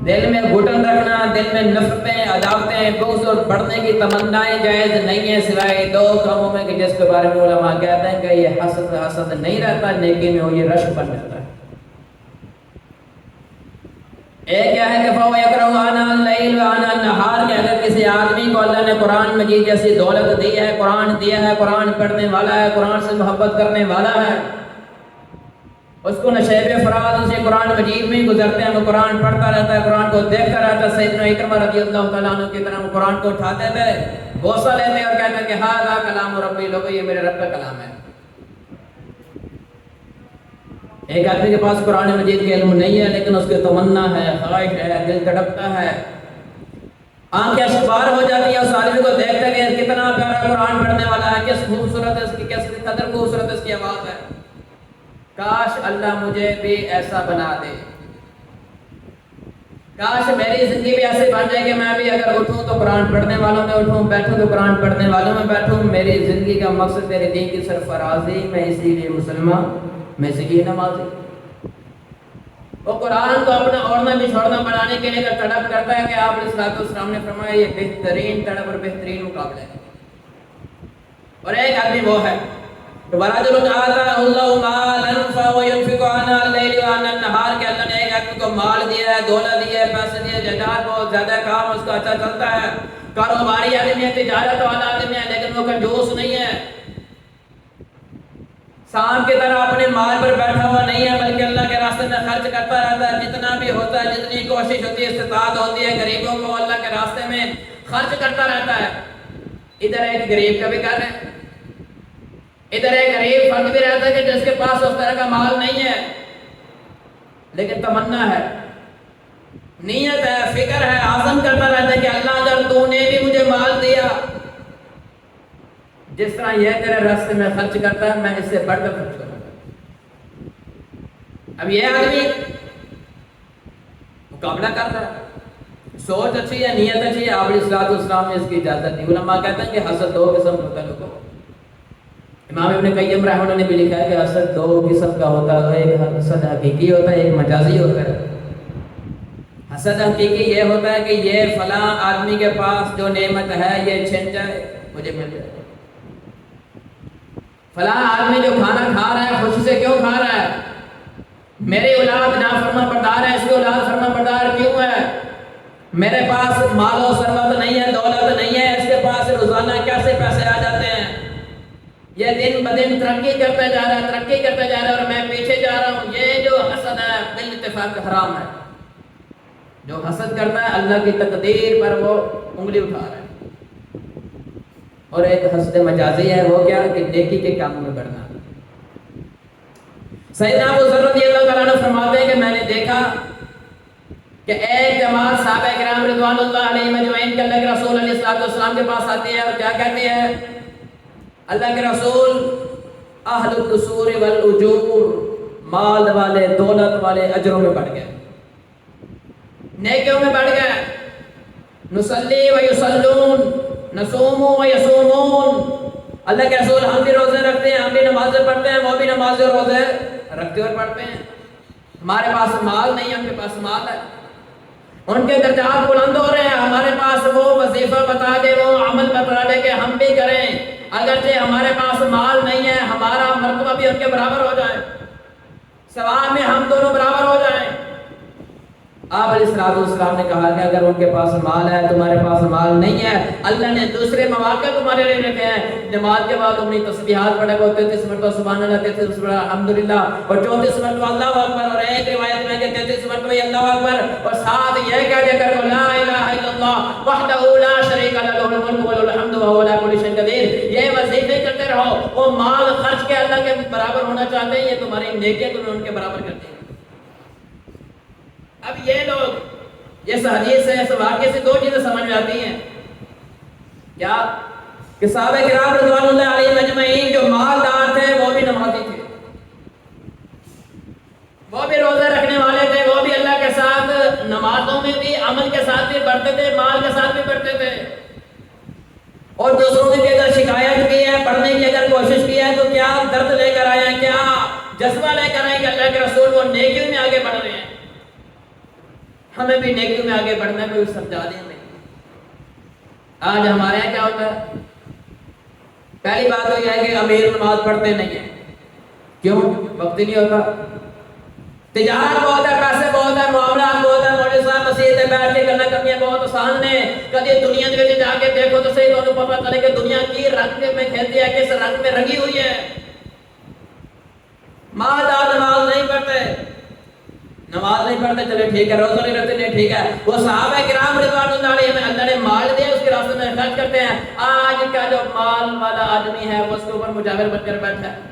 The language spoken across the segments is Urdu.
دل میں گھٹن رکھنا، دل میں نفرتیں، عداوتیں، بغض اور بڑھنے کی تمنائیں جائز نہیں ہیں سوائے دو کاموں میں کہ جس کے بارے میں علماء کہتے ہیں کہ یہ حسد نہیں رہتا نیکی میں، وہ یہ رشک بن جاتا ہے۔ ایک کیا ہے کہ فَهُوَ يَكْرَهُ آنَاءَ اللَّيْلِ وَآنَاءَ النَّهَارِ، کہ اگر کسی آدمی کو اللہ نے قرآن مجید جیسی دولت دی ہے، قرآن دیا ہے، قرآن پڑھنے والا ہے، قرآن سے محبت کرنے والا ہے، اس کو نشیب فرات اسے قرآن مجید میں ہی گزرتے ہیں، وہ قرآن پڑھتا رہتا ہے، قرآن کو دیکھتا رہتا ہے۔ سیدنا اکرمہ رضی اللہ تعالیٰ عنہ کی طرح وہ قرآن کو اٹھاتے تھے، بوسہ لیتے اور کہتے کہ ھذا کلام ربی، لوگو یہ میرے رب کا کلام ہے۔ ایک آدمی کے پاس قرآن مجید کے علم نہیں ہے لیکن اس کی تمنا ہے، خواہش ہے، دل تڑپتا ہے، آنکھیں اشکبار ہو جاتی ہیں اس آدمی کو دیکھتے کہ کتنا پیارا قرآن پڑھنے والا ہے، کس خوبصورت ہے اس کی، کس قدر خوبصورت اس کی آواز ہے، کاش اللہ مجھے بھی ایسا بنا دے، کاش میری زندگی بھی ایسے بن جائے کہ میں بھی اگر اٹھوں تو قرآن پڑھنے والوں میں اٹھوں، بیٹھوں تو قرآن پڑھنے والوں میں بیٹھوں، میری زندگی کا مقصد تیرے دین کی سرفرازی، میں اسی لیے مسلمان، میں اسی لیے نمازی۔ وہ قرآن کو اپنا اوڑھنا بھی چھوڑنا بنانے کے لیے اگر تڑپ کرتا ہے کہ آپ علیہ الصلوۃ والسلام نے فرمایا یہ بہترین تڑپ اور بہترین مقابلہ ہے۔ اور ایک آدمی وہ ہے وَرَجُلٌ آتَاهُ اللَّهُ مَالًا فَهُوَ يُنْفِقُ آنَاءَ اللَّيْلِ وَآنَاءَ النَّهَارِ، کہ اللہ نے ایک آدمی کو مال دیا ہے، دولت دی ہے، پیسے دیے، جائیداد بہت زیادہ، کام اس کا اچھا چلتا ہے، کاروباری آدمی ہے، تجارت والا آدمی ہے، لیکن وہ کنجوس نہیں ہے، سانپ کی طرح اپنے مال پر بیٹھا ہوا نہیں ہے، بلکہ اللہ کے راستے میں خرچ کرتا رہتا ہے، جتنا بھی ہوتا ہے، جتنی کوشش ہوتی ہے، استطاعت ہوتی ہے، غریبوں کو اللہ کے راستے میں خرچ کرتا رہتا ہے۔ ادھر ایک غریب کا بھی گھر ہے، ادھر ایک غریب فرد بھی رہتا ہے کہ جس کے پاس اس طرح کا مال نہیں ہے لیکن تمنا ہے، نیت ہے، فکر ہے، عزم کرتا رہتا ہے کہ اللہ اگر تو نے بھی مجھے مال دیا، جس طرح یہ تیرے راستے میں خرچ کرتا ہے میں اس سے بڑھ کر خرچ کروں گا۔ اب یہ آدمی مقابلہ کرتا ہے، سوچ اچھی ہے، نیت اچھی ہے، آپ علیہ الصلوۃ والسلام نے اس کی اجازت دی۔ علماء کہتے ہیں کہ حسد دو قسم ہوتا ہے لوگوں، امام ابن قیم رحمہ اللہ نے بھی لکھا ہے کہ حسد دو قسم کا ہوتا ہے، ایک حسد حقیقی ہوتا ہے، ایک مجازی ہوتا ہے۔ حسد حقیقی یہ ہوتا ہے کہ یہ فلاں آدمی کے پاس جو نعمت ہے یہ چھن جائے، مجھے مل جائے، فلاں آدمی جو کھانا کھا رہا ہے خوشی سے کیوں کھا رہا ہے، میری اولاد نافرما بردار ہے، اس کی اولاد فرما بردار کیوں ہے، میرے پاس مال و ثروت نہیں ہے، دولت نہیں ہے، اس کے پاس روزانہ کیسے پیسے آ جاتے ہیں، یہ دن بدن ترقی کرتا جا رہا ہے، ترقی کرتا جا رہا ہے اور میں پیچھے جا رہا ہوں۔ یہ جو حسد ہے بالاتفاق حرام ہے، جو حسد کرتا ہے اللہ کی تقدیر پر وہ انگلی اٹھا رہا ہے۔ اور ایک حسد مجازی ہے، وہ کیا کہ نیکی کے کاموں میں بڑھنا۔ سیدنا ابو ذر رضی اللہ تعالیٰ عنہ فرماتے ہیں کہ میں نے دیکھا کہ ایک جماعت صحابہ کرام رضوان اللہ علیہم اجمعین کے اللہ کے رسول علیہ الصلوۃ والسلام کے پاس آتی ہے اور کیا کہتے ہیں، اللہ کے رسول اہل القصور والعجور، مال والے، دولت والے اجروں میں بڑھ گئے، نیکیوں میں بڑھ گئے، نصلی و یصلون، نصوم و یصومون، اللہ کے رسول ہم بھی روزے رکھتے ہیں، ہم بھی نمازیں پڑھتے ہیں، وہ بھی نمازیں روزے رکھتے اور پڑھتے ہیں، ہمارے پاس مال نہیں، ہم کے پاس مال ہے۔ ان کے درجات بلند ہو رہے ہیں، ہمارے پاس وہ وظیفہ بتا دے، وہ عمل بتا دے کہ ہم بھی کریں، اگرچہ ہمارے پاس مال نہیں ہے، ہمارا مرتبہ بھی ان کے برابر ہو جائے، ثواب میں ہم دونوں برابر ہو جائیں۔ آپ علیہ الصلوۃ والسلام نے کہا کہ اگر ان کے پاس مال ہے تمہارے پاس مال نہیں ہے، اللہ نے دوسرے مواقع تمہارے لیے رکھے ہیں، نماز کے بعد اپنی تسبیحات پڑھے گا، 33 مرتبہ سبحان اللہ، 33 مرتبہ الحمدللہ، اور 34 مرتبہ اللہ اکبر، اور ایک روایت میں کہ 33 مرتبہ اللہ اکبر، اور ساتھ یہ کہہ دے کر لا الہ الا اللہ وحدہ لا شریک لہ لہ الملک و لہ الحمد وہو علی کل شیء قدیر، یہ وظیفے کرتے رہو۔ وہ مال خرچ کے اللہ کے برابر ہونا چاہتے ہیں، یہ تمہاری نیکیاں تمہیں ان کے برابر کرتی ہیں۔ اب یہ لوگ اس حدیث سے، اس واقعے سے دو چیزیں سمجھ میں آتی ہیں، کیا کہ صحابہ کرام رضوان اللہ علیہم اجمعین جو مالدار تھے وہ بھی نمازی تھے، وہ بھی روزے رکھنے والے تھے، وہ بھی اللہ کے ساتھ نمازوں میں بھی، عمل کے ساتھ بھی بڑھتے تھے، مال کے ساتھ بھی بڑھتے تھے، اور دوسروں نے بھی اگر شکایت کی ہے، پڑھنے کی اگر کوشش کی ہے تو کیا درد لے کر آئے ہیں، کیا جذبہ لے کر آئے کہ اللہ کے رسول وہ نیکیوں میں آگے بڑھ رہے ہیں۔ ہمیں بھی نیکیوں میں آگے بڑھنا ہے، کوئی سمجھا دیں ہمیں۔ آج ہمارے یہاں کیا ہوتا ہے؟ پہلی بات تو یہ ہے کہ امیر نماز پڑھتے نہیں ہیں۔ کیوں؟ وقت ہی نہیں ہوتا۔ تجارت بہت ہے، پیسے بہت ہے، معاملات بہت ہے، مولوی صاحب مسجد میں بیٹھ کے گلاں کرنی بہت آسان نے۔ کبھی دنیا کے جا کے دیکھو تو صحیح تمہیں پتہ چلے کہ دنیا کی رنگ میں کھیلتی ہے، کس رنگ میں رنگی ہوئی ہے۔ مالدار نماز نہیں پڑھتے، نماز نہیں پڑھتے، چلے ٹھیک ہے، روزہ نہیں رکھتے، نہیں ٹھیک ہے۔ وہ صحابہ کرام رضوان اللہ علیہم اللہ نے مال دیا، اس کے راستے میں خرچ کرتے ہیں۔ آج کا جو مال والا آدمی ہے وہ اس کے اوپر مجاور بن کر بیٹھا ہے،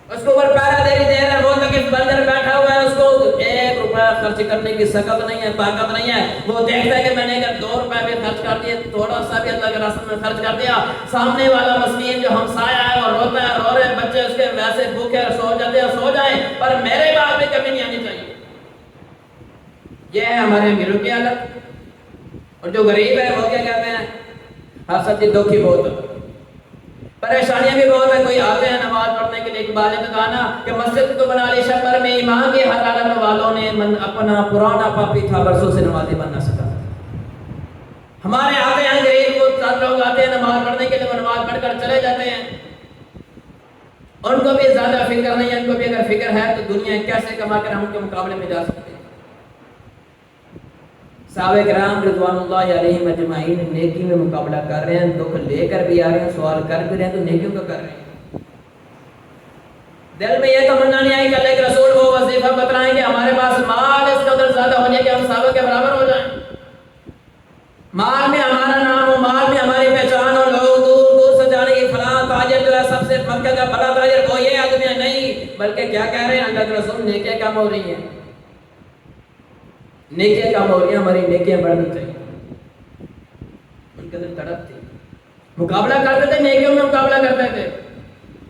اس کو اوپر پہرا دے رہا ہے، وہ تکلیف بن کر بیٹھا ہوا ہے، اس کو 1 روپیہ خرچ کرنے کی سکت نہیں ہے، طاقت نہیں ہے۔ وہ دیکھتا ہے کہ میں نے اگر 2 روپے بھی خرچ کر دیے، تھوڑا سا بھی اللہ کے راستے میں خرچ کر دیا، سامنے والا مسکین جو ہمسایہ ہے وہ روتا ہے، رو رہے بچے اس کے ویسے بھوکے سو جاتے ہیں، سو جائیں، پر میرے بات میں کمی نہیں آنی چاہیے۔ یہ ہے ہمارے امیروں کی حالت۔ اور جو غریب ہے وہ کیا کہتے ہیں؟ ہر سچی دکھی بہت ہے، پریشانیاں بھی بہت ہے۔ کوئی آتے ہیں نماز پڑھنے کے لیے، اقبال نے کہا نا کہ مسجد کو بنا لی شکر میں ایمان کی حرارت والوں نے، اپنا پرانا پاپی تھا برسوں سے نمازی بن نہ سکا۔ ہمارے آتے ہیں غریب کو، 7 لوگ آتے ہیں نماز پڑھنے کے لیے، وہ نماز پڑھ کر چلے جاتے ہیں، ان کو بھی زیادہ فکر نہیں ہے۔ ان کو بھی اگر فکر ہے تو دنیا کیسے کما کر ہم کے مقابلے میں جا سکتے ہیں۔ صحابہ کرام رضوان اللہ علیہم اجمعین نیکی میں مقابلہ کر رہے ہیں، دکھ لے کر بھی آ رہے ہیں، سوال کر بھی رہے ہیں، تو نیکیوں کا کر رہے ہیں۔ دل میں یہ تمنا نہیں آئی کہ اللہ کے رسول وہ وظیفہ بتلائیں کہ ہمارے پاس مال اس قدر زیادہ ہو جائے کہ ہم صحابہ کے برابر ہو جائیں، مال میں ہمارا نام ہو، مال میں ہماری پہچان ہو، لوگ دور دور سے جانے کی فلاں تاجر جو ہے سب سے مکہ کا بڑا تاجر وہ یہ آدمی ہے، نہیں، بلکہ کیا کہہ رہے ہیں؟ اللہ کے رسول نیکیاں کم ہو رہی ہیں، نیکیاں کم ہو رہی ہیں، ہماری نیکیاں بڑھنی چاہیے۔ ان کے دل تڑپ تھی، مقابلہ کرتے تھے، نیکیوں میں مقابلہ کرتے تھے۔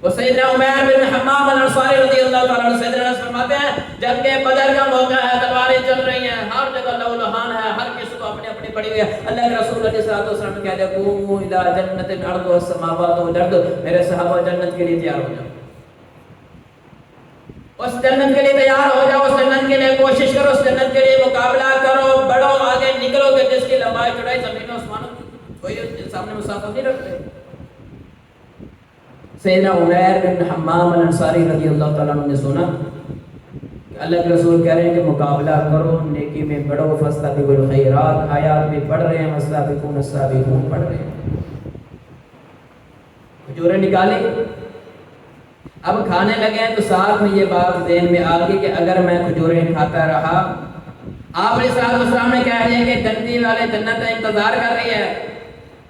وہ سیدنا عمیر بن حمام الانصاری رضی اللہ تعالیٰ عنہ سیدنا فرماتے ہیں جب کہ بدر کا موقع ہے، تلواریں چل رہی ہیں، ہر جگہ لہو لہان ہے، ہر کسی کو اپنی اپنی پڑی ہوئی ہے۔ اللہ کے رسول علیہ الصلوۃ والسلام کہتے ہیں قوموا الی جنت الارض والسماوات والارض، میرے صحابہ جنت کے لیے تیار ہو جاؤ، اس جنت کے لیے تیار ہو جاؤ، اس جنت کے لیے کوشش کرو، اس جنت کے لیے مقابلہ کرو، بڑھو، آگے نکلو کہ جس کی لمبائی چوڑائی زمین و آسمانوں کی، کوئی سامنے مسافت نہیں رکھتے۔ سیدنا عمیر بن حمام الانصاری رضی اللہ تعالیٰ عنہ نے سنا کہ اللہ کے رسول کہہ رہے ہیں کہ مقابلہ کرو، نیکی میں بڑھو، فاستبقوا الخیرات، آیات بھی پڑھ رہے ہیں، والسابقون السابقون پڑھ رہے ہیں۔ کھجوریں نکالی، اب کھانے لگے ہیں تو ساتھ میں یہ بات ذہن میں آ گئی کہ اگر میں کھجوریں کھاتا رہا، آپ علیہ السلام نے کہہ دیا کہ جنتی والے جنت انتظار کر رہی ہے،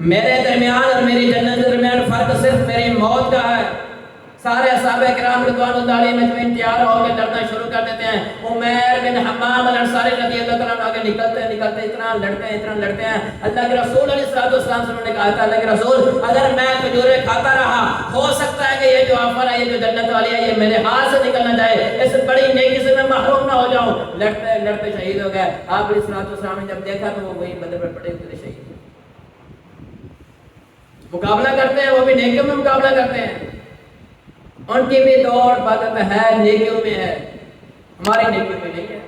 میرے درمیان اور میری جنت کے درمیان فرق صرف میری موت کا ہے۔ سارے صحابہ کرام رضوان اللہ علیہم اجمعین تیار ہو کے لڑنا شروع کر دیتے ہیں۔ عمیر بن حمام الانصاری رضی اللہ تعالیٰ عنہ آگے نکلتے اتنا لڑتے ہیں۔ اللہ کے رسول علیہ السلام نے کہا تھا اللہ کے رسول اگر میں کھجوریں کھاتا رہا، ہو سکتا ہے کہ یہ جو آفر ہے، یہ جو جنت والی ہے، یہ میرے ہاتھ سے نکل نہ جائے، اس بڑی نیکی سے میں محروم نہ ہو جاؤں۔ لڑتے شہید ہو گئے۔ آپ علیہ السلام نے جب دیکھا تو وہ وہی بدر پر پڑے ہوئے شہید۔ مقابلہ کرتے ہیں، وہ بھی نیکیوں میں مقابلہ کرتے ہیں، ان کی بھی دوڑ بھگت ہے، نیکیوں میں ہے، ہماری نیکیوں میں نہیں ہے۔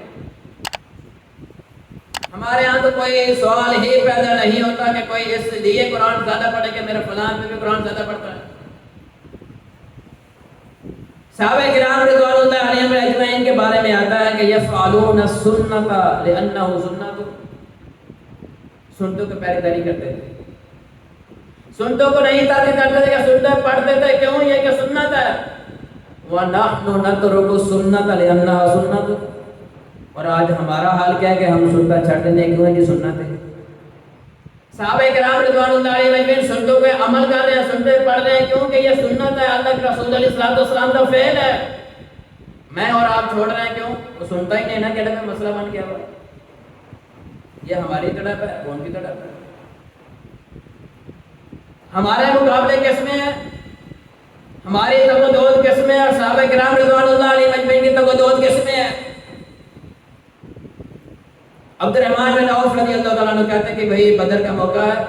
ہمارے ہاں تو کوئی سوال ہی پیدا نہیں ہوتا کہ کوئی اس لیے قرآن زیادہ پڑھے کہ میرا فلان پہ بھی قرآن زیادہ پڑھتا ہے۔ صحابہ کرام رضوان اللہ علیہم اجمعین کے بارے میں آتا ہے کہ یفعلون السنۃ لأنہ سنۃ، سنتوں کی پیروی کرتے تھے، سنتوں کو نہیں تعریف کرتے تھے کہ سنتیں پڑھتے تھے، کیوں؟ یہ کہ سنت ہے۔ وَنَحْنُ نَتْرُكُ السُّنَّةَ لِأَنَّهَا سُنَّةٌ، اور آج ہمارا حال کیا ہے کہ ہم سنت چھڑ دیتے ہیں، کیوں ہے جی سنت ہے۔ صحابہ کرام رضوان اللہ علیہ وسلم سنتوں پہ عمل کر رہے ہیں، سنتیں پڑھ رہے ہیں، کیوں کہ یہ سنت ہے، اللہ کے رسول علیہ السلام کا فعل ہے۔ میں اور آپ چھوڑ رہے ہیں، کیوں؟ وہ سنتا ہی نہیں نا، کہ مسئلہ بن گیا ہوا، یہ ہماری طرف ہے، کون کی طرف ہے؟ ہمارے مقابلے کس میں ہے؟ ہماری تگودود کس میں ہے؟ اور صحابہ کرام رضوان اللہ علیہ اجمعین کی تگودود کس میں ہے؟ عبد الرحمن بن عوف رضی اللہ تعالیٰ عنہ کہتے ہیں کہ بھئی بدر کا موقع ہے،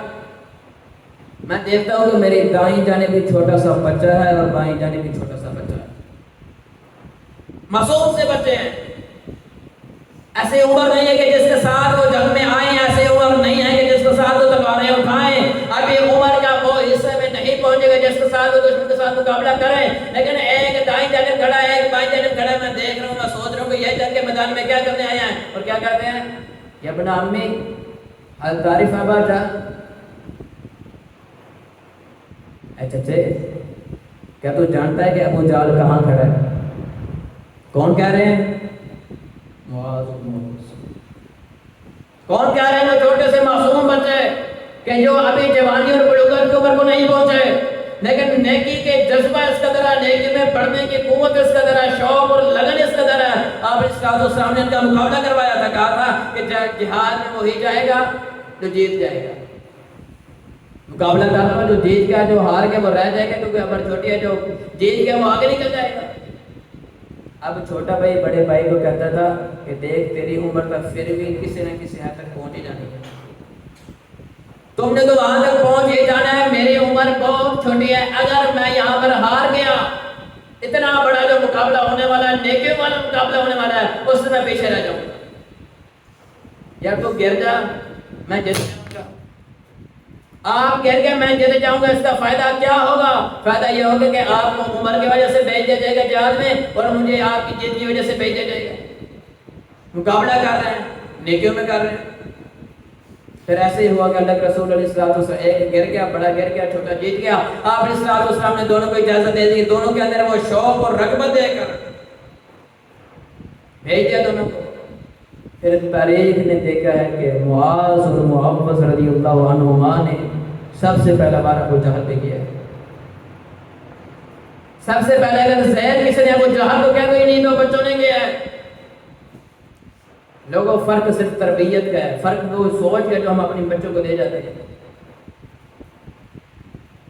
میں دیکھتا ہوں کہ میری دائیں جانب بھی چھوٹا سا بچہ ہے اور بائیں جانب بھی چھوٹا سا بچہ ہے، معصوم سے بچے ہیں، ایسی عمر نہیں ہے کہ جس کے ساتھ وہ جنگ میں آئیں، ایسی عمر نہیں ہے کہ جس کے ساتھ وہ تلواریں اٹھائیں. ابھی عمر کا وہ حصے میں نہیں پہنچے گا جس کے ساتھ وہ دشمن کے ساتھ مقابلہ کریں. لیکن ایک دائیں جانب کھڑا ہے، ایک بائیں جانب کھڑا ہے، میں دیکھ رہا ہوں، میں سوچ رہا ہوں کہ یہ جنگ کے میدان میں کیا کرنے آیا ہے. اور کیا کہتے ہیں؟ یا ابن امی حضرت عارف آباد تھا. اچھا کیا تو جانتا ہے کہ ابو جہل کہاں کھڑا ہے؟ کون کہہ رہے ہیں؟ کون کہہ رہے ہیں؟ وہ چھوٹے سے معصوم بچے کہ جو ابھی جوانی اور بلوغت کی عمر کو نہیں پہنچے، لیکن نیکی کے جذبہ اس قدر ہے، نیکی میں پڑھنے کی قوت اس قدر ہے، شوق اور لگن اس قدر ہے. آپ اس کا تو سامنے ان کا مقابلہ کروایا تھا، کہا تھا کہ جہاد میں وہی جائے گا جو جیت جائے گا. مقابلہ کرنا جو جیت گیا، جو ہار گیا وہ رہ جائے گا، کیونکہ عمر چھوٹی ہے. جو جیت گیا وہ آگے نکل جائے گا. اب چھوٹا بھائی بڑے بھائی کو کہتا تھا کہ دیکھ تیری عمر تک پھر بھی کسی نہ کسی حد تک پہنچ ہی جانی ہے، تم نے تو وہاں تک پہنچ ہی جانا ہے. میری عمر بہت چھوٹی ہے، اگر میں یہاں پر ہار گیا، اتنا بڑا جو مقابلہ ہونے والا ہے، نیکیوں والا مقابلہ ہونے والا ہے، اس سے میں پیچھے رہ جاؤں گا. یا تو گر جا، میں جیت جاؤں گا. آپ گر گئے، میں جیت جاؤں گا. اس کا فائدہ کیا ہوگا؟ فائدہ یہ ہوگا کہ آپ کو عمر کی وجہ سے بھیج دیا جائے گا جہاد میں، اور مجھے آپ کی جیت کی وجہ سے بھیج دیا جائے گا. مقابلہ کر رہے ہیں، نیکیوں میں کر رہے ہیں. پھر ایسے ہی ہوا کہ اللہ کے رسول علیہ السلام ایک گر گیا، بڑا گر گیا، چھوٹا جیت گیا. آپ علیہ السلام نے دونوں کو اجازت دے دی، دونوں کے اندر وہ شوق اور رغبت دے کر بھیج دیا دونوں کو. پھر تاریخ نے دیکھا ہے کہ معاذ اور معوذ رضی اللہ عنہما نے سب سے پہلا بار ابو جہل پہ کیا ہے. سب سے پہلے اگر زہر کسی نے ابو جہل کو کیا کوئی نہیں تو بچوں نے کیا ہے. لوگوں فرق صرف تربیت کا ہے، فرق وہ سوچ ہے جو ہم اپنے بچوں کو دے جاتے ہیں.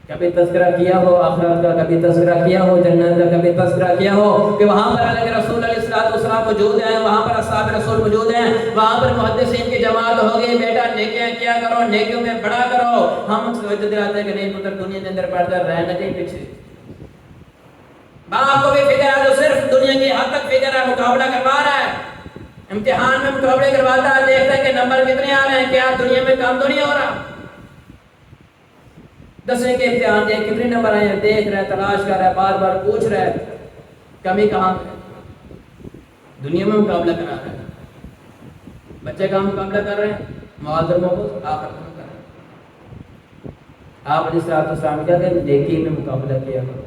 کبھی تذکرہ کیا ہو آخرت کا، کبھی تذکرہ کیا ہو جنت کا، کبھی تذکرہ کیا ہو کہ وہاں پر اللہ کے رسول علیہ السلام موجود ہیں، وہاں پر اصحاب رسول موجود ہیں، وہاں پر محدثین کی جماعت ہوگی. بیٹا نیکیاں کیا کرو، نیکیوں میں بڑا کرو. ہم سوچ دلاتے ہیں کہ نہیں پتر دنیا کے اندر پڑتا رہنا چاہیے پیچھے. باپ کو بھی فکر ہے، جو صرف دنیا کی حد تک فکر ہے، مقابلہ کروا رہا ہے، امتحان میں مقابلے کرواتا ہے، دیکھتا ہے کہ نمبر کتنے آ رہے ہیں، کیا دنیا میں کام تو نہیں ہو رہا. 10ویں کے امتحان دے کتنے نمبر آئے ہیں، دیکھ رہا ہے، تلاش کر رہا ہے، بار بار پوچھ رہا ہے کمی کہاں ہے. دنیا میں مقابلہ کرا رہا ہے. بچے کا مقابلہ کر رہے ہیں، معاذ اور معوذ آخرت میں کر رہے ہیں. آپ علیہ السلام کیا کہ نیکی میں مقابلہ کیا کرو.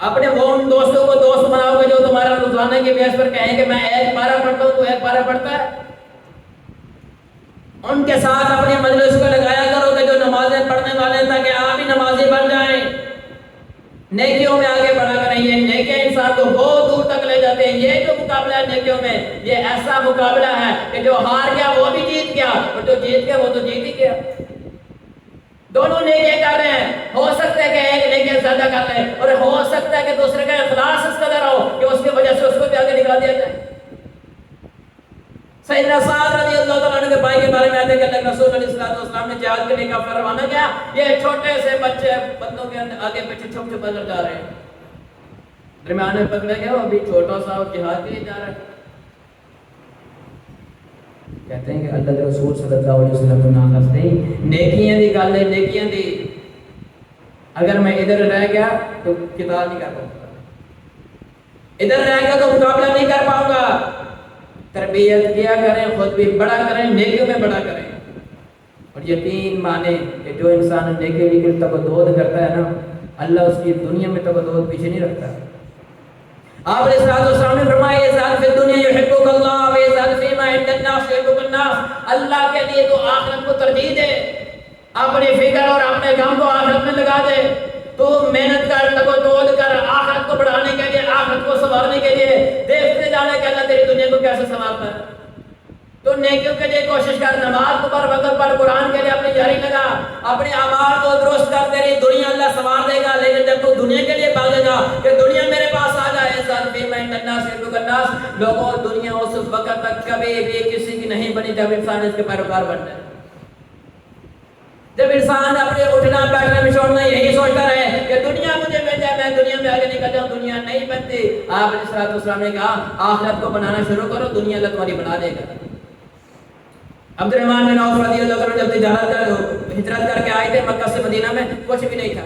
اپنے وہ ان دوستوں کو دوست بناؤ گے جو تمہارا روزانہ کی بیس پر کہیں کہ میں ایک پارہ پڑھتا ہوں، تو ایک پارہ پڑھتا ہے. ان کے ساتھ اپنی مجلس کو لگایا کرو کہ جو نمازیں پڑھنے والے ہیں، تاکہ آپ بھی نمازی بن جائیں. نیکیوں میں آگے بڑھا کر رہی ہے. نیکیاں انسان کو بہت دور تک لے جاتے ہیں. یہ جو مقابلہ ہے نیکیوں میں، یہ ایسا مقابلہ ہے کہ جو ہار گیا وہ بھی جیت گیا، اور جو جیت گیا وہ تو جیت ہی گیا. دونوں نیکیاں کر رہے ہیں. ہو سکتا ہے کہ ایک نیکی زیادہ کر لے، اور ہو سکتا ہے کہ دوسرے کا اخلاص اس قدر ہو کہ اس کی وجہ سے اس کو بھی آگے نکال دیا جائے. سیدنا سعد رضی اللہ تعالیٰ عنہ کے بھائی کے بارے میں آتے ہیں کہ اللہ رسول علیہ السلام نے جہاد کرنے کا قافلہ روانہ کیا. یہ چھوٹے سے بچے بندوں کے آگے پیچھے چھپ چھپ نظر جا رہے ہیں. درمیان میں پکڑے گئے، وہ ابھی چھوٹا سا جہاد کے لیے جا رہا ہے. کہتے ہیں کہ اللہ کے رسول صلی اللہ علیہ وسلم نے نام نہیں، نیکیاں دی گل ہے، نیکیاں دی. اگر میں ادھر رہ گیا تو قتال نہیں کر پاؤں گا، ادھر رہ گیا تو مقابلہ نہیں کر پاؤں گا. تربیت کیا کریں، خود بھی بڑا کریں، نیکیوں میں بڑا کریں. اور یقین مانے کہ جو انسان نیکی کی تبدود کرتا ہے نا، اللہ اس کی دنیا میں تبدود پیچھے نہیں رکھتا. آپ علیہ السلام نے فرمایا اذا فی الدنیا یحبک اللہ و اذا فیما عند الناس یحبک الناس. اللہ کے لیے تو آخرت کو ترجیح دے، اپنی فکر اور اپنے کام کو آخرت میں لگا دے. تو محنت کر، تبدود کر، آخرت کو بڑھانے کے لیے، آخرت کو سنوارنے کے لیے. دیکھتے جانے کہ اللہ تیری دنیا کو کیسے سنوارتا ہے. تو نیکیوں کے لیے کوشش کر، نماز کو پر وقت پر، قرآن کے لیے اپنی جاری لگا، اپنے اعمال کو درست کر. تیری دنیا اللہ سنوار دے گا. لیکن جب تو دنیا کے لیے بھاگے گا کہ دنیا میرے پاس آ جائے، لوگوں دنیا اس وقت تک کبھی بھی کسی کی نہیں بنی جب انسان اس کے پیروکار بن جائے. جب انسان اپنے اٹھنا بیٹھنا بچھوڑنا یہی سوچتا رہے کہ دنیا مجھے مل جائے، میں دنیا میں آگے نکل جاؤں، دنیا نہیں بنتی. آپ علیہ السلام نے کہا آخرت کو بنانا شروع کرو، دنیا اللہ تمہاری بنا دے گا. عبد الرحمن بن عوف رضی اللہ عنہ جب ہجرت کر کے آئے تھے مکہ سے مدینہ میں، کچھ بھی نہیں تھا.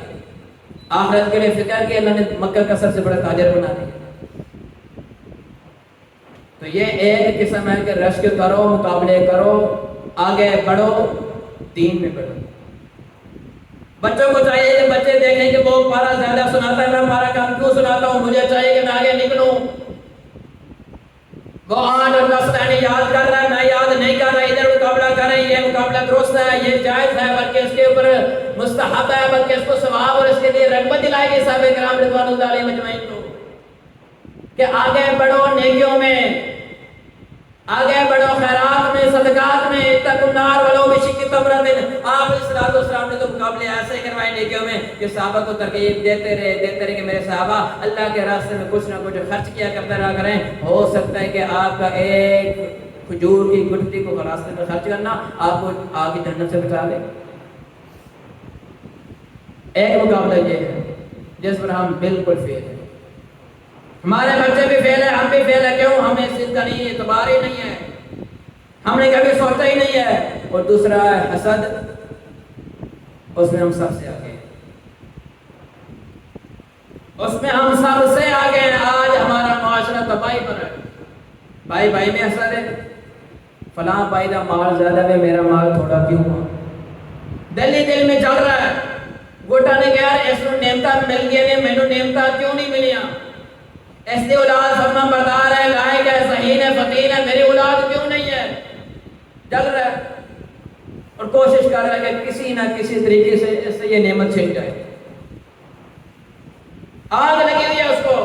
آخرت کے لیے فکر کی، اللہ نے مکہ کا سب سے بڑا تاجر بنا دیا. تو یہ ایک قسم ہے کہ رشک کرو، مقابلے کرو، آگے بڑھو، دین میں بڑھو. بچوں کو چاہیے کہ بچے دیکھیں کہ وہ پارا زیادہ سناتا ہے، میں پارا کم کیوں سناتا ہوں، مجھے چاہیے کہ میں آگے نکلوں. وہ 8 اور 10 لائنیں یاد کر رہا ہے، میں یاد نہیں کر رہا، ادھر مقابلہ کر رہے ہیں، یہ مقابلہ درست ہے، یہ جائز ہے، بلکہ اس کے اوپر مستحب ہے، بلکہ اس کو ثواب اور اس کے لیے رغبت دلائے گی صحابہ کرام رضوان اللہ علیہم اجمعین کو کہ آگے بڑھو نیکیوں میں، آگے بڑھو خیرات میں، صدقات میں. اتقوا النار ولو بشق تمرۃ. آپ علیہ السلام نے تو مقابلے ایسے کروائے نیکیوں میں کہ صحابہ کو ترغیب دیتے رہے کہ میرے صحابہ اللہ کے راستے میں کچھ نہ کچھ خرچ کیا کرتے رہا کریں. ہو سکتا ہے کہ آپ کا ایک کھجور کی گٹھلی کو راستے میں خرچ کرنا آپ کو آگ کی جنت سے بچا لے. ایک مقابلہ یہ ہے جس پر ہم بالکل فیل ہیں. ہمارے بچے بھی فیل ہیں، ہم بھی فیل ہیں. کیوں؟ ہمیں اس کا نہیں اعتبار ہی نہیں ہے، ہم نے کبھی سوچا ہی نہیں ہے. اور دوسرا ہے حسد، اس میں ہم سب سے آگے ہیں، اس میں ہم سب سے آگے ہیں. آج ہمارا معاشرہ تباہی پر ہے. بھائی بھائی میں حسد ہے، فلاں بھائی کا مال زیادہ ہے، میرا مال تھوڑا کیوں ہوا. دل ہی دل میں چل رہا ہے. گوٹا نے کہا اس کو نعمتاں مل گئی نے، مینوں نعمتاں کیوں نہیں ملیاں. اس دی اولاد فرما بردار ہے، لائق ہے، صحیح ہے، فقیر ہے، میری اولاد کیوں نہیں ہے. جل رہا ہے اور کوشش کر رہا ہے کہ کسی نہ کسی طریقے سے اس سے یہ نعمت چھن جائے. آگ لگی ہوئی ہے اس کو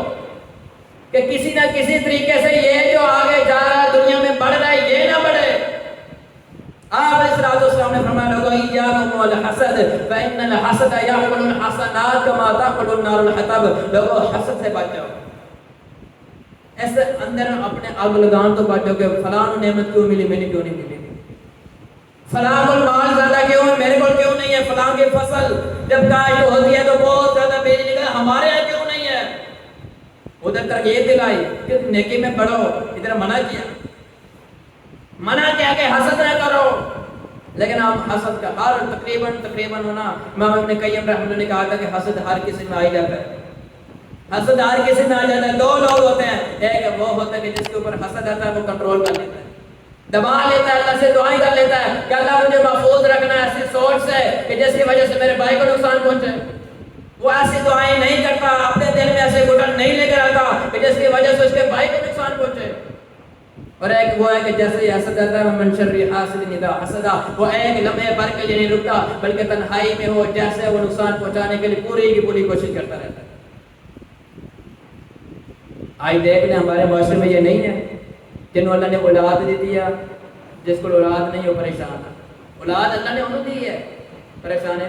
کہ کسی نہ کسی طریقے سے یہ جو آگے جا رہا ہے، دنیا میں بڑھ رہا ہے، یہ نہ بڑھے. آپ علیہ السلام نے فرمایا لوگوں ایاکم والحسد فإن الحسد یأکل الحسنات کما تأکل النار الحطب. لوگوں حسد سے بچ جاؤ، اس اندر اپنے آگ لگان تو بچو کہ فلاں نعمت کیوں ملی، میں نے کیوں نہیں ملی. فلاں کو مال زیادہ کیوں ہے، میرے کو کیوں نہیں ہے. فلاں کی فصل جب کاشت ہوتی ہے تو بہت زیادہ بیج نکلا، ہمارے یہاں کیوں نہیں ہے. ادھر ترغیب دلائی کہ نیکی میں بڑھو، ادھر منع کیا کہ حسد نہ کرو. لیکن ہم حسد کا ہر تقریباً ہونا، امام ابن قیم رحمۃ اللہ نے کہا تھا کہ حسد ہر کسی میں آ جاتا ہے. حسد ہر کسی میں آ جاتا ہے. 2 لوگ ہوتے ہیں، ایک وہ ہوتا ہے کہ جس کے اوپر حسد آتا ہے وہ کنٹرول کر لیتا ہے، دبا لیتا ہے، اللہ سے دعائیں کر لیتا ہے کہ اللہ مجھے محفوظ رکھنا ہے ایسی سوچ سے کہ جس کی وجہ سے میرے بھائی کو نقصان پہنچے. وہ ایسی دعائیں نہیں کرتا، اپنے دل میں ایسے گھٹن نہیں لے کر آتا کہ جس کی وجہ سے اس کے بھائی کو نقصان پہنچے. اور ایک وہ ہے کہ جیسے یہ حسد آتا ہے من شر حاسد اذا حسد، وہ ایک لمحے بھر کے لیے نہیں رکتا بلکہ تنہائی میں ہو جیسے وہ نقصان پہنچانے کے لیے پوری کی پوری کوشش کرتا رہتا ہے. آج دیکھ لیں ہمارے معاشرے میں یہ نہیں ہے جنہوں اللہ نے اولاد دی دیا، جس کو اولاد نہیں وہ پریشان ہے. اولاد اللہ نے انہوں دی ہے، پریشان ہے.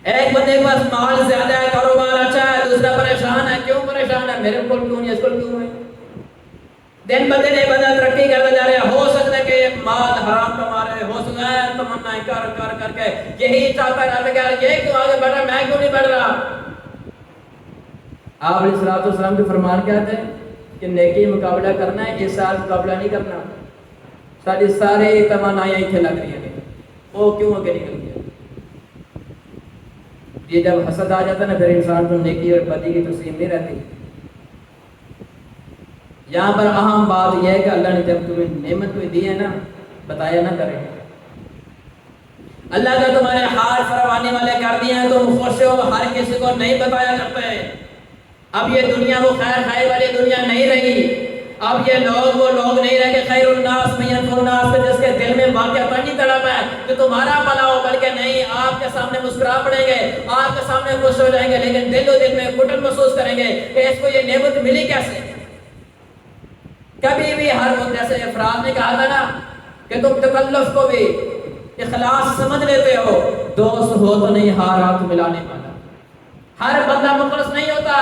ایک بندے کے پاس مال زیادہ ہے، کاروبار اچھا ہے، دوسرا پریشان ہے. کیوں پریشان ہے؟ میرے کو کیوں نہیں، اس کو کیوں ہے. دن بدن بندہ ترقی کرتا جا رہا ہے. ہو سکتا ہے کہ مال حرام کما رہے، ہو سکتا ہے تمنا کر کے یہی چاہتا رہتا کہ یہ کیوں آگے بڑھ رہا، میں کیوں نہیں بڑھ رہا. آپ علیہ السلام کے فرمان کیا تھے کہ نیکی مقابلہ کرنا ہے، اس سال مقابلہ نہیں کرنا. سارے تمنائیں اتنے لگ رہی ہیں، وہ کیوں آگے نکل گیا. یہ جب حسد آ جاتا ہے نا پھر انسان کو نیکی اور بدی کی تسلیم نہیں رہتی. یہاں پر اہم بات یہ ہے کہ اللہ نے جب تمہیں نعمت کوئی دی ہے نا، بتایا نہ کریں. اللہ کا تمہارے حال فرمانے والے کر دیے ہیں، تم خوش ہو، ہر کسی کو نہیں بتایا کرتے. اب یہ دنیا وہ خیر خیر والی دنیا نہیں رہی. اب یہ وہ لوگ نہیں رہے کہ خیر الناس من ينفع الناس، جس کے دل میں واقعہ پڑھنی تڑپ ہے کہ تمہارا بھلا ہو، بلکہ نہیں، آپ کے سامنے مسکرا پڑیں گے، آپ کے سامنے خوش ہو جائیں گے، لیکن دل و دل میں گھٹن محسوس کریں گے کہ اس کو یہ نعمت ملی کیسے. کبھی بھی ہر وقت جیسے افراد نے کہا تھا نا کہ تم تکلف کو بھی اخلاص سمجھ لیتے ہو، دوست ہو تو نہیں ہار ہاتھ ملانے والا. ہر بندہ مخلص نہیں ہوتا،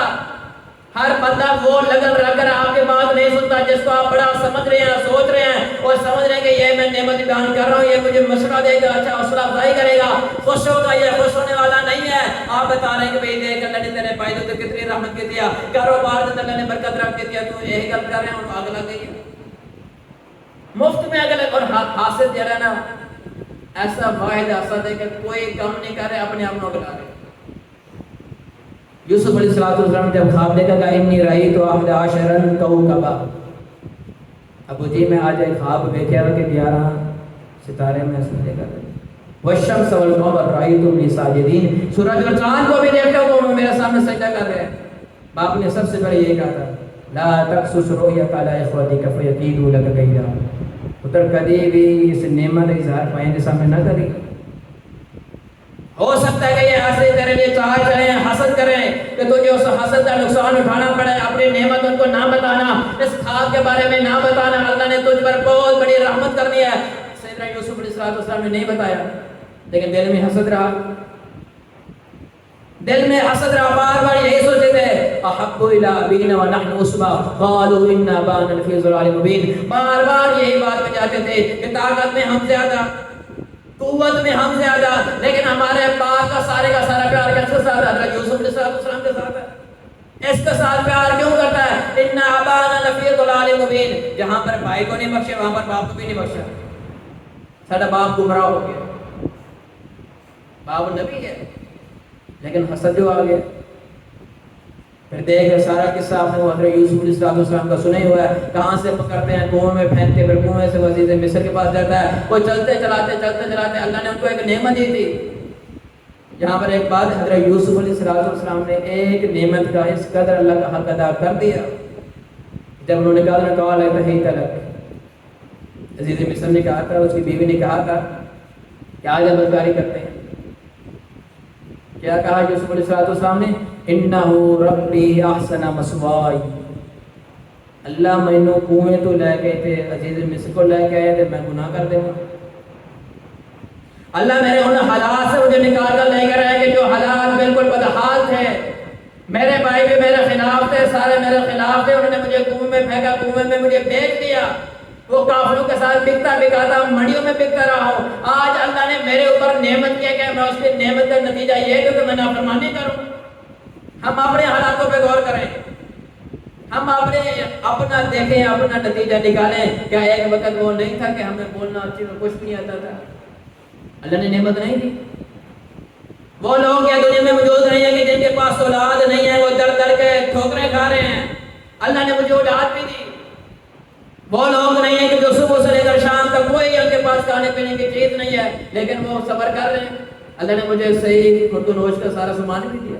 ہر بندہ وہ لگن رکھ کر آپ کی بات نہیں سنتا جس کو آپ بڑا سمجھ رہے ہیں، سوچ رہے ہیں اور سمجھ رہے ہیں کہ یہ میں میں نعمت بیان کر رہا ہوں یہ مجھے مشورہ دے گا، اچھا حوصلہ افزائی کرے گا، خوش ہوگا، یہ خوش ہونے والا نہیں ہے۔ آپ بتا رہے ہیں کہ بھئی دیکھ اللہ نے تیرے پائے تو کتنی رحمت کی دیا، کاروبار میں اللہ نے برکت رکھ کے دیا، تو یہی گل کر رہے ہیں اور آگ لگ گئی ہے مفت میں اگلے۔ اور حاسد جو ہے نا ایسا واحد حاسد ہے کہ کوئی کام نہیں کر رہے، اپنے آپ کو اگلا رہے۔ یوسف علیہ السلام جب خواب دیکھا کہ انی رأیت احد عشر کوکبا، ابو جی میں آج ایک خواب دیکھا کہ 11 ستارے میں سے دیکھا والشمس والقمر رأیتهم لی ساجدین، سورج اور چاند کو بھی دیکھتا ہوں وہ میرے سامنے سجدہ کر رہے ہیں۔ باپ نے سب سے پہلے یہ کہا تھا لا تقصص رؤیک علی اخوتک فیکیدوا لک کیدا، پتر کبھی بھی اس نعمت اظہار پائیں کے سامنے نہ کری، ہو سکتا ہے کہ یہ حسد تیرے لیے چاہ چلیں، حسد کریں کہ تجھے اس حسد کا نقصان اٹھانا پڑے، اپنی نعمت ان کو نہ بتانا، اس خواب کے بارے میں نہ بتانا، اللہ نے تجھ پر بہت بڑی رحمت کرنی ہے۔ سیدنا یوسف علیہ السلام نے نہیں بتایا، لیکن دل میں حسد رہا، دل میں حسد رہا، بار بار یہی سوچتے تھے احب الی ابینا ونحن عصبہ قالوا ان ابانا لفی ضلال مبین، بار بار یہی بات پہ جاتے تھے کہ طاقت میں ہم زیادہ، قوت میں ہم زیادہ، لیکن ہمارے باپ کا سارے کا سارا پیار کس کے ساتھ ہے؟ حضرت یوسف علیہ السلام کے ساتھ ہے۔ اس کے ساتھ پیار کیوں کرتا ہے؟ ان ابانا لفی ضلال مبین، جہاں پر بھائی کو نہیں بخشے وہاں پر باپ کو بھی نہیں بخشا، سارا باپ گمراہ ہو گیا، باپ نبی ہے لیکن حسد جو آ گیا۔ پھر دیکھ سارا قصہ آپ نے حضرت یوسف علیہ السلام کا سنا ہی ہوا ہے، کہاں سے پکڑتے ہیں کنویں میں پھینکتے، پھر کنویں سے عزیز مصر کے پاس جاتا ہے، وہ چلتے چلاتے اللہ نے ان کو ایک نعمت دی تھی۔ یہاں پر ایک بات، حضرت یوسف علیہ السلام نے ایک نعمت کا اس قدر اللہ کا حق ادا کر دیا، جب انہوں نے کہا نہ کہا لے تہی تلک، عزیز مصر نے کہا تھا، اس کی بیوی نے کہا تھا کہ آج بدکاری کرتے ہیں، کیا کہا یوسف علیہ السلام نے؟ انہو ربی احسن مسوائی، اللہ مینو کنویں تو لے گئے تھے، عزیز مصر کو لے گئے تھے، میں گناہ کر دوں گا، اللہ میرے ان حالات سے مجھے نکال کر لے کر آئے کہ جو حالات بالکل بدحال تھے، میرے بھائی بھی میرے خلاف تھے، سارے میرے خلاف تھے، انہوں نے مجھے کنویں میں پھینکا، کنویں میں مجھے بیچ دیا، وہ کافروں کے ساتھ بکتا بکاتا منڈیوں میں بکتا رہا ہوں، آج اللہ نے میرے اوپر نعمت کیا کہ میں اس کی نعمت کا نتیجہ یہ ہے کہ میں نافرمانی کروں۔ ہم اپنے حالاتوں پہ غور کریں، ہم اپنا دیکھیں، اپنا نتیجہ نکالیں، کیا ایک وقت وہ نہیں تھا کہ ہمیں بولنا اچھی میں کچھ نہیں آتا تھا؟ اللہ نے نعمت نہیں دی؟ وہ لوگ کیا دنیا میں موجود نہیں ہیں کہ جن کے پاس اولاد نہیں ہے، وہ در در کے ٹھوکریں کھا رہے ہیں، اللہ نے مجھے اولاد بھی دی۔ وہ لوگ نہیں ہیں کہ جو صبح سے لے کر شام تک کوئی ان کے پاس کھانے پینے کی چیز نہیں ہے لیکن وہ صبر کر رہے ہیں، اللہ نے مجھے صحیح خرد و نوش کا سارا سامان بھی دیا،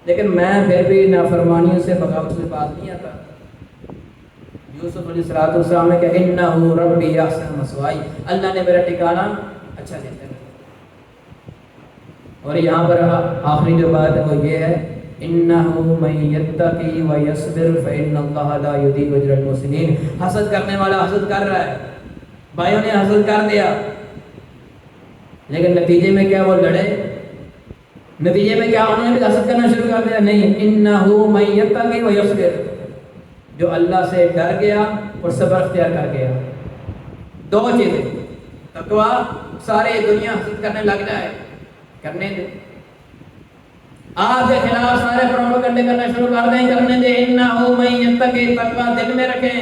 لیکن میں پھر بھی نافرمانیوں سے بغاوت سے باز نہیں آتا۔ یوسف علیہ السلام نے کہا انہو ربی احسن مسوائی، اللہ نے میرا ٹھکانہ اچھا دیتا ہے۔ اور یہاں پر آخری جو بات ہے وہ یہ ہے انہو من یتقی ویصبر فإن اللہ لا یضیع اجر المحسنین، حسد کرنے والا حسد کر رہا ہے، بھائیوں نے حسد کر دیا، لیکن نتیجے میں کیا وہ لڑے؟ نتیجے میں کیا انہوں نے بھی حسد کرنا شروع کر دیا؟ نہیں، انہو من یتقی ویصبر، جو اللہ سے ڈر گیا اور صبر اختیار کر گیا، دو چیزیں، تقویٰ، سارے دنیا حسد کرنے لگ جائے کرنے دے، آپ کے خلاف سارے پروپیگنڈے کرنا شروع کر دیں کرنے دیں، انہو من یتقی، تقویٰ دل میں رکھیں،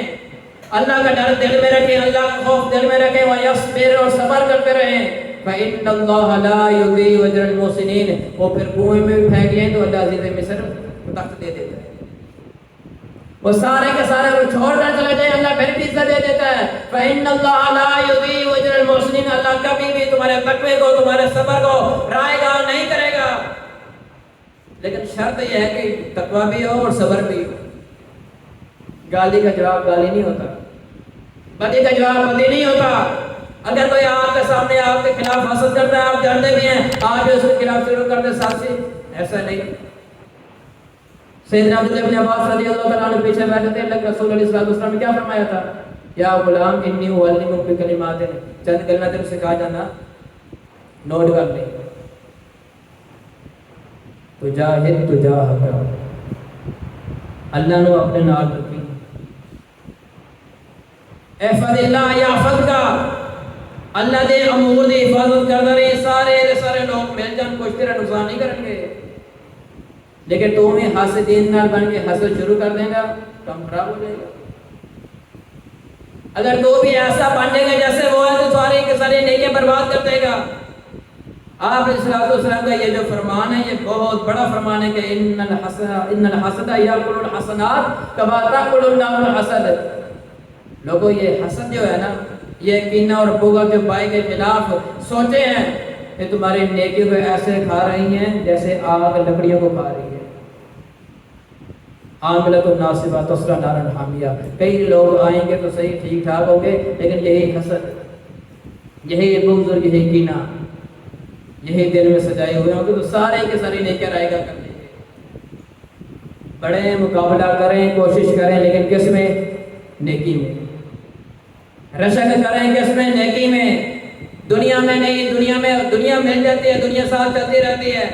اللہ کا ڈر دل میں رکھیں، اللہ کا خوف دل میں رکھیں، ویصبر، اور صبر کرتے رہیں، فإن اللہ لا یضیع اجر المحسنین، وہ پھر کنویں میں بھی پھینک لیں تو اللہ عزیز مصر تخت دے دیتا ہے، وہ سارے کے سارے وہ چھوڑ کر چلے جائیں اللہ پھر بھی عزت دے دیتا ہے، فإن اللہ لا یضیع اجر المحسنین، اللہ کبھی بھی تمہارے تقوی کو، تمہارے صبر کو رائے گا نہیں کرے گا، لیکن شرط یہ ہے کہ تقویٰ بھی ہو اور صبر بھی ہو۔ گالی کا جواب گالی نہیں ہوتا، بدی کا جواب بدی نہیں ہوتا۔ اگر کوئی آپ کے سامنے آپ کے خلاف حسد کرتا ہے، آپ جانتے بھی ہیں، آپ بھی اس کے خلاف شروع کر دیں سازشی، ایسا نہیں۔ سیدنا عبداللہ بن عباس رضی اللہ تعالیٰ عنہ پیچھے بیٹھے تھے، اللہ رسول علیہ السلام نے کیا فرمایا تھا؟ یا غلام انی اعلمک بکلمات، چند کلمات تم سے کہا جانا، نوٹ کر لیں، تجاہد تجاہد، اللہ نے اپنے نال رکھی، احفظ اللہ یحفظ کا، اللہ دے امور دی حفاظت کرتا رہے، سارے دے سارے لوگ مل جان کچھ تیرا نقصان نہیں کریں گے، لیکن تو میں حاسدین نال بن کے حسد شروع کر دیں گا، کام خراب ہو جائے گا۔ اگر تو بھی ایسا بن جائے گا جیسے وہ ہے تو سارے کے سارے نیکیاں برباد کر دے گا۔ آپ علیہ السلام کا یہ جو فرمان ہے یہ بہت بڑا فرمان ہے کہ ان الحسد یاکل الحسنات کما تاکل النار الحسد۔ لوگوں یہ حسد جو ہے نا، یہ کینہ اور بغض جو بائی کے خلاف سوچے ہیں کہ تمہاری نیکیوں کو ایسے کھا رہی ہیں جیسے آگ لکڑیوں کو کھا رہی ہے۔ عاملۃ ناصبہ تصلیٰ نارا حامیہ، کئی لوگ آئیں گے تو صحیح ٹھیک ٹھاک ہوں گے، لیکن یہی حسد، یہی بغض اور یہی کینہ یہی دل میں سجائے ہوئے ہوں گے تو سارے کے سارے نیکیاں رائے گا کر دیں گے۔ بڑے مقابلہ کریں، کوشش کریں، لیکن کس میں؟ نیکی میں۔ رشک کریں کس میں؟ نیکی میں، دنیا میں نہیں۔ دنیا مل جاتی ہے، دنیا ساتھ چلتی رہتی ہے،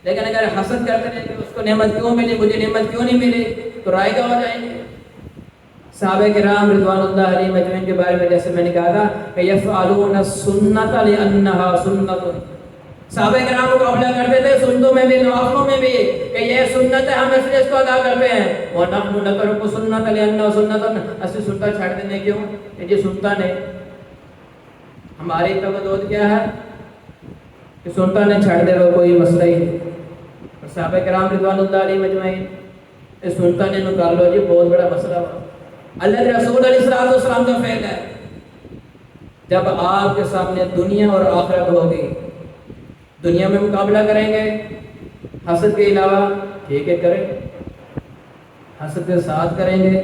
لیکن اگر حسد کرتے رہیں کہ اس کو نعمت کیوں ملی، مجھے نعمت کیوں نہیں ملی، تو رائے گا ہو جائیں گے۔ صحابہ کرام رضوان اللہ علیہ مجمعین کے بارے میں جیسے میں نے کہا تھا کہ یفعلون السنۃ لانھا سنت، صحابہ کرام مقابلہ کرتے تھے سنتوں میں بھی، نوافلوں میں بھی، کہ یہ سنت ہے، ہم اس لیے اس کو ادا کرتے ہیں۔ وَنَحْنُ نَتَرُكُ سُنَّةَ لِأَنَّهُ سُنَّةٌ، اسی سنت چھوڑ دینے کیوں کہ یہ سنتا نہیں۔ ہماری توجہ کیا ہے کہ سنتا نے چھوڑ دے وہ کوئی مسئلہ ہی نہیں۔ اور صحابہ کرام رضوان اللہ علیہ مجمعین اس سنتا نے نکال لو جی بہت بڑا مسئلہ ہوا۔ اللہ کے رسول علیہ السلام کا فعل ہے، جب آپ کے سامنے دنیا اور آخرت ہوگی، دنیا میں مقابلہ کریں گے حسد کے علاوہ، ٹھیک ہے کریں، حسد کے ساتھ کریں گے۔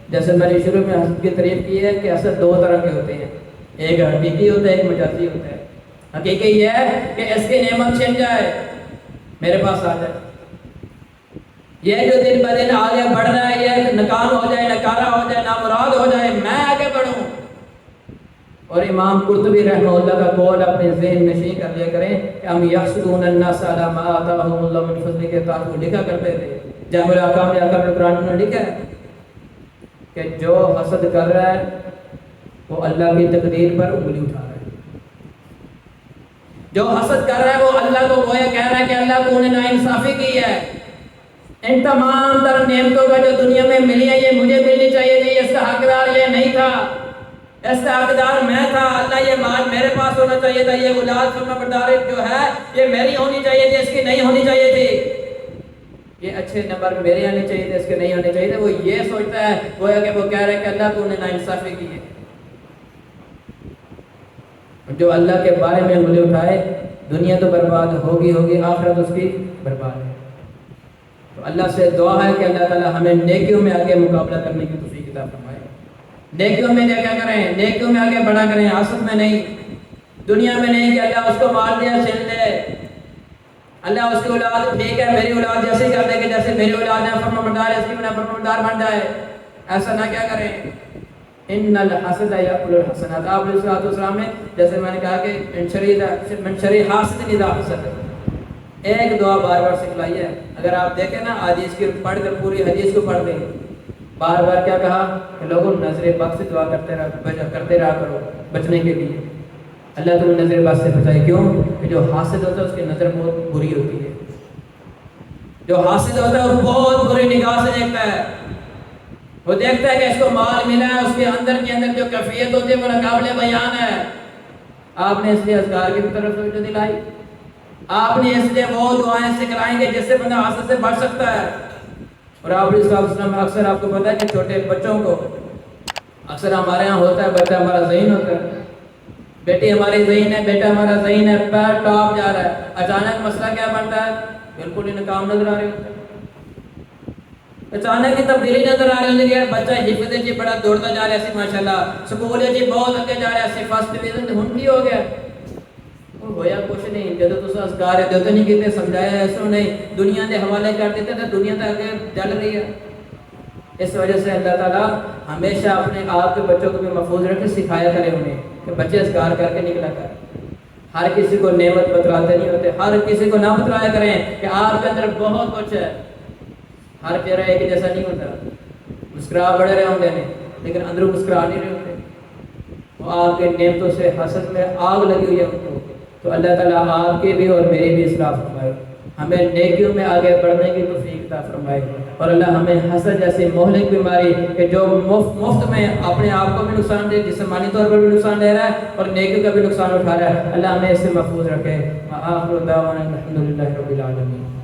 جیسے میں نے شروع میں حسد کی تعریف کی ہے کہ حسد دو طرح کے ہوتے ہیں، ایک حقیقی ہوتا ہے، ایک مجازی ہوتا ہے۔ حقیقی یہ ہے کہ اس کی نعمت چھن جائے، میرے پاس آ جائے، یہ جو دن بہ دن آگے بڑھ رہا ہے یہ ناکام ہو جائے، ناکارہ ہو جائے، نامراد ہو جائے، میں آگے بڑھوں۔ اور امام قرطبی رحمہ اللہ کا قول اپنے ذہن نشین کر لیا کریں کہ ہم یحسدون الناس علی ما آتاہم اللہ من فضل کے تعلق لکھا کرتے تھے۔ جامع الاحکام میں اکرم قرآن نے لکھا ہے کہ جو حسد کر رہا ہے وہ اللہ کی تقدیر پر انگلی اٹھا رہا ہے، جو حسد کر رہا ہے وہ اللہ کو گویا کہہ رہا ہے کہ اللہ تو نے ناانصافی کی ہے، ان تمام تر نعمتوں کا جو دنیا میں ملی ہے یہ مجھے ملنی چاہیے تھی، اس کا حقدار یہ نہیں تھا، اس کا حقدار میں تھا، اللہ یہ مال میرے پاس ہونا چاہیے تھا، یہ اولاد فرما بردار جو ہے یہ میری ہونی چاہیے تھی، اس کی نہیں ہونی چاہیے تھی، یہ اچھے نمبر میرے آنے چاہیے تھے، اس کے نہیں ہونے چاہیے تھے۔ وہ یہ سوچتا ہے گویا کہ وہ کہہ رہا ہے کہ اللہ تو نے ناانصافی کی ہے۔ جو اللہ کے بارے میں انگلی اٹھائے دنیا تو برباد ہوگی، آخرت اس کی برباد ہے۔ تو اللہ سے دعا ہے کہ اللہ تعالی ہمیں نیکیوں میں آگے مقابلہ کرنے کی توفیق عطا فرمائے، نیکیوں میں کیا کریں، نیکیوں میں آگے بڑھا کریں، حسد میں نہیں، دنیا میں نہیں کہ اللہ اس کو مار دیا چھین لے، اللہ اس کی اولاد ٹھیک ہے میری اولاد جیسے کر دے کہ جیسے میری اولاد ہے فرما بردار ہے، اس کی بنا فرما بردار بن جائے، ایسا نہ کیا کریں۔ ان الحسد یاکل الحسنات، آپ علیہ السلام نے جیسے میں نے کہا کہ من شر حاسد اذا حسد، ایک دعا بار بار سکھلائی ہے۔ اگر آپ دیکھیں نا حدیث کی پڑھ کر پوری حدیث کو پڑھ دیں، بار بار کیا کہا کہ لوگوں نظر بد سے دعا کرتے رہا کرو بچنے کے لیے، اللہ تمہیں نظر بد سے بچائے۔ کیوں کہ جو حاسد ہوتا ہے اس کی نظر بہت بری ہوتی ہے، جو حاسد ہوتا ہے وہ بہت بری نگاہ سے دیکھتا ہے، وہ دیکھتا ہے کہ اس کو مال ملا ہے، اس کے اندر جو کیفیت ہوتی ہے وہ ناقابل بیان ہے۔ آپ نے اس لیے اذکار کی طرف توجہ دلائی، آپ نے اس لیے وہ دعائیں سکھلائیں گے جس سے بندہ حسد سے بچ سکتا ہے۔ اور آپ علیہ السلام اکثر آپ کو پتا ہے کہ چھوٹے بچوں کو اکثر ہمارے ہاں ہوتا ہے، بچہ ہمارا ذہین ہوتا ہے، بیٹی ہماری ذہین ہے، بیٹا ہمارا ذہین ہے، پیر ٹاپ جا رہا ہے، اچانک مسئلہ کیا بنتا ہے، بالکل ہی ناکام نظر آ رہے ہوتا ہے، اچانک کی تبدیلی نظر آ رہی ہوتی ہے، بچہ حفظ جی بڑا دوڑتا جا رہا ہے، ماشاءاللہ سکول جی بہت اگے جا رہا ہے، فرسٹ ڈویژن ہن کی ہو گیا، ہویا کچھ نہیں، جدو تو اذکار ہے دیتے نہیں کہتے، سمجھایا ایسا نہیں، دنیا کے حوالے کر دیتے تو دنیا تو آگے جل رہی ہے۔ اس وجہ سے اللہ تعالیٰ ہمیشہ اپنے آپ کے بچوں کو بھی محفوظ رکھے، سکھایا کرے انہیں کہ بچے اذکار کر کے نکلا کر، ہر کسی کو نعمت بتلاتے نہیں ہوتے، ہر کسی کو نہ بتلایا کریں کہ آپ کے اندر بہت کچھ ہے، ہر چہرہ ایک جیسا نہیں ہوتا، مسکرا بڑے رہے ہوں گے نہیں، لیکن اندروں مسکرا نہیں رہے ہوتے. وہ آپ کے نعمتوں سے حسد میں آگ لگی ہوئی ہے ان کو. تو اللہ تعالیٰ آپ کے بھی اور میری بھی اصلاح فرمائے, ہمیں نیکیوں میں آگے بڑھنے کی توفیق عطا فرمائے, اور اللہ ہمیں حسد جیسی مہلک بیماری کہ جو مفت میں اپنے آپ کو بھی نقصان دے, جسمانی طور پر بھی نقصان دے رہا ہے اور نیکی کا بھی نقصان اٹھا رہا ہے, اللہ ہمیں اس سے محفوظ رکھے. آخر دعوانا الحمدللہ رب العالمین.